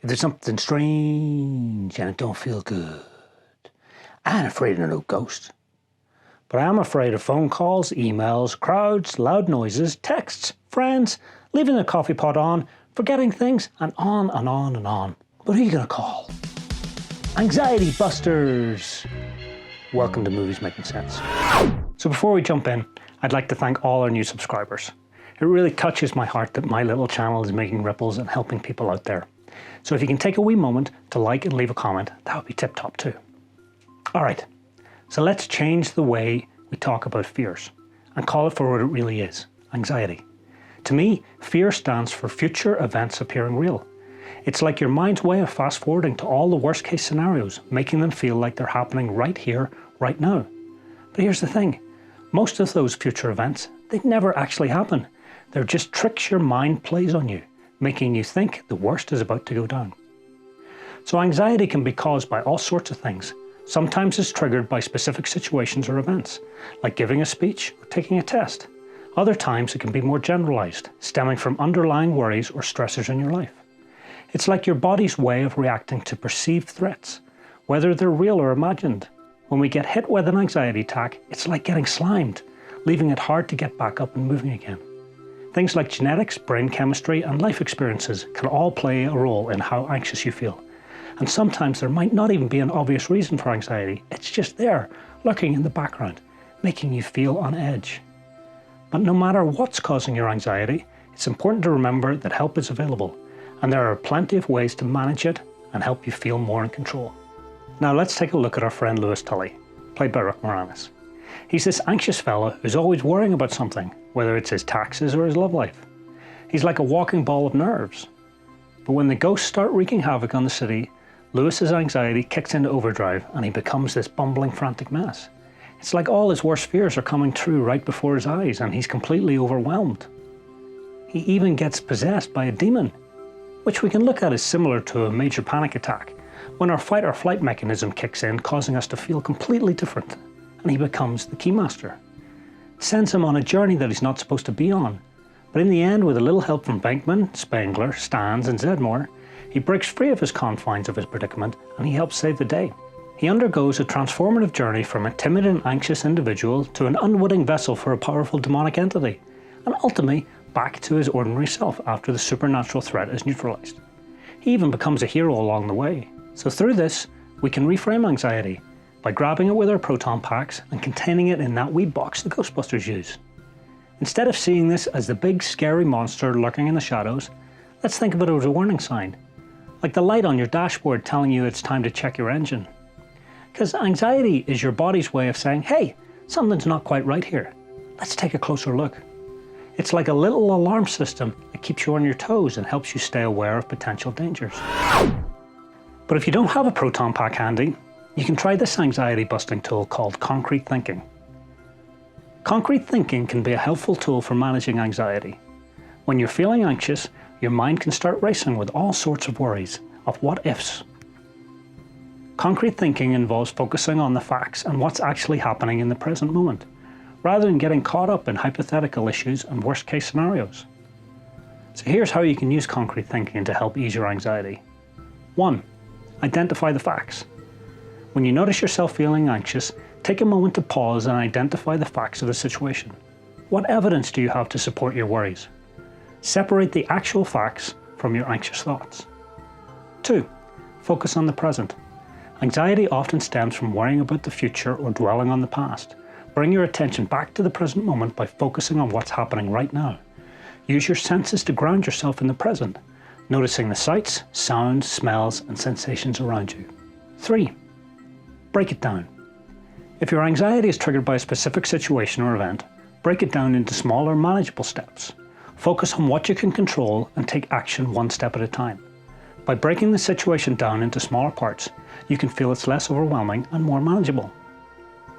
there's something strange and it don't feel good. I ain't afraid of no ghost. But I am afraid of phone calls, emails, crowds, loud noises, texts, friends, leaving the coffee pot on, forgetting things, and on and on and on. But who are you going to call? Anxiety busters! Welcome to Movies Making Sense. So before we jump in, I'd like to thank all our new subscribers. It really touches my heart that my little channel is making ripples and helping people out there. So if you can take a wee moment to like and leave a comment, that would be tip-top too. Alright, so let's change the way we talk about fears and call it for what it really is, anxiety. To me, fear stands for future events appearing real. It's like your mind's way of fast forwarding to all the worst case scenarios, making them feel like they're happening right here, right now. But here's the thing, most of those future events, they never actually happen. They're just tricks your mind plays on you, making you think the worst is about to go down. So anxiety can be caused by all sorts of things. Sometimes it's triggered by specific situations or events, like giving a speech or taking a test. Other times it can be more generalized, stemming from underlying worries or stressors in your life. It's like your body's way of reacting to perceived threats, whether they're real or imagined. When we get hit with an anxiety attack, it's like getting slimed, leaving it hard to get back up and moving again. Things like genetics, brain chemistry, and life experiences can all play a role in how anxious you feel. And sometimes there might not even be an obvious reason for anxiety. It's just there, lurking in the background, making you feel on edge. But no matter what's causing your anxiety, it's important to remember that help is available, and there are plenty of ways to manage it and help you feel more in control. Now let's take a look at our friend Lewis Tully, played by Rick Moranis. He's this anxious fella who's always worrying about something, whether it's his taxes or his love life. He's like a walking ball of nerves. But when the ghosts start wreaking havoc on the city, Lewis's anxiety kicks into overdrive and he becomes this bumbling, frantic mess. It's like all his worst fears are coming true right before his eyes and he's completely overwhelmed. He even gets possessed by a demon, which we can look at as similar to a major panic attack, when our fight or flight mechanism kicks in, causing us to feel completely different, and he becomes the Keymaster. It sends him on a journey that he's not supposed to be on, but in the end, with a little help from Venkman, Spengler, Stans and Zedmore, he breaks free of his confines of his predicament and he helps save the day. He undergoes a transformative journey from a timid and anxious individual to an unwitting vessel for a powerful demonic entity, and ultimately back to his ordinary self after the supernatural threat is neutralized. He even becomes a hero along the way. So through this, we can reframe anxiety by grabbing it with our proton packs and containing it in that wee box the Ghostbusters use. Instead of seeing this as the big scary monster lurking in the shadows, let's think of it as a warning sign, like the light on your dashboard telling you it's time to check your engine. Because anxiety is your body's way of saying, hey, something's not quite right here. Let's take a closer look. It's like a little alarm system that keeps you on your toes and helps you stay aware of potential dangers. But if you don't have a proton pack handy, you can try this anxiety busting tool called concrete thinking. Concrete thinking can be a helpful tool for managing anxiety. When you're feeling anxious, your mind can start racing with all sorts of worries of what ifs. Concrete thinking involves focusing on the facts and what's actually happening in the present moment, rather than getting caught up in hypothetical issues and worst case scenarios. So here's how you can use concrete thinking to help ease your anxiety. 1. Identify the facts. When you notice yourself feeling anxious, take a moment to pause and identify the facts of the situation. What evidence do you have to support your worries? Separate the actual facts from your anxious thoughts. 2. Focus on the present. Anxiety often stems from worrying about the future or dwelling on the past. Bring your attention back to the present moment by focusing on what's happening right now. Use your senses to ground yourself in the present, noticing the sights, sounds, smells, and sensations around you. 3. Break it down. If your anxiety is triggered by a specific situation or event, break it down into smaller, manageable steps. Focus on what you can control and take action one step at a time. By breaking the situation down into smaller parts, you can feel it's less overwhelming and more manageable.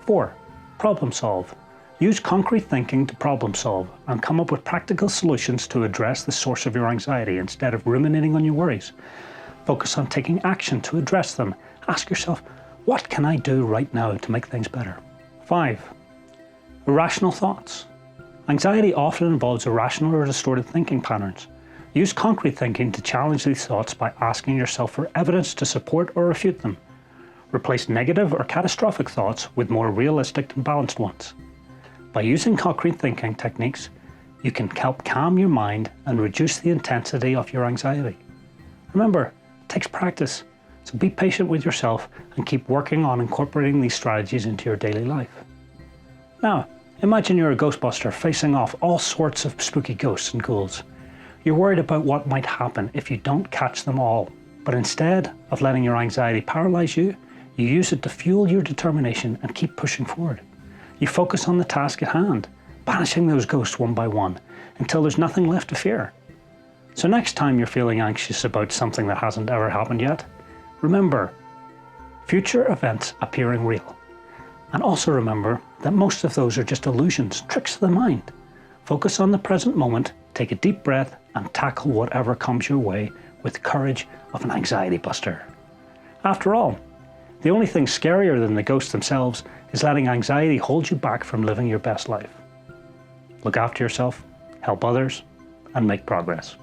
4. Problem solve. Use concrete thinking to problem solve and come up with practical solutions to address the source of your anxiety instead of ruminating on your worries. Focus on taking action to address them. Ask yourself, what can I do right now to make things better? 5. Irrational thoughts. Anxiety often involves irrational or distorted thinking patterns. Use concrete thinking to challenge these thoughts by asking yourself for evidence to support or refute them. Replace negative or catastrophic thoughts with more realistic and balanced ones. By using concrete thinking techniques, you can help calm your mind and reduce the intensity of your anxiety. Remember, it takes practice, so be patient with yourself and keep working on incorporating these strategies into your daily life. Now, imagine you're a ghostbuster facing off all sorts of spooky ghosts and ghouls. You're worried about what might happen if you don't catch them all, but instead of letting your anxiety paralyze you, you use it to fuel your determination and keep pushing forward. You focus on the task at hand, banishing those ghosts one by one until there's nothing left to fear. So next time you're feeling anxious about something that hasn't ever happened yet, remember, future events appearing real. And also remember that most of those are just illusions, tricks of the mind. Focus on the present moment, take a deep breath, and tackle whatever comes your way with the courage of an anxiety buster. After all, the only thing scarier than the ghosts themselves is letting anxiety hold you back from living your best life. Look after yourself, help others, and make progress.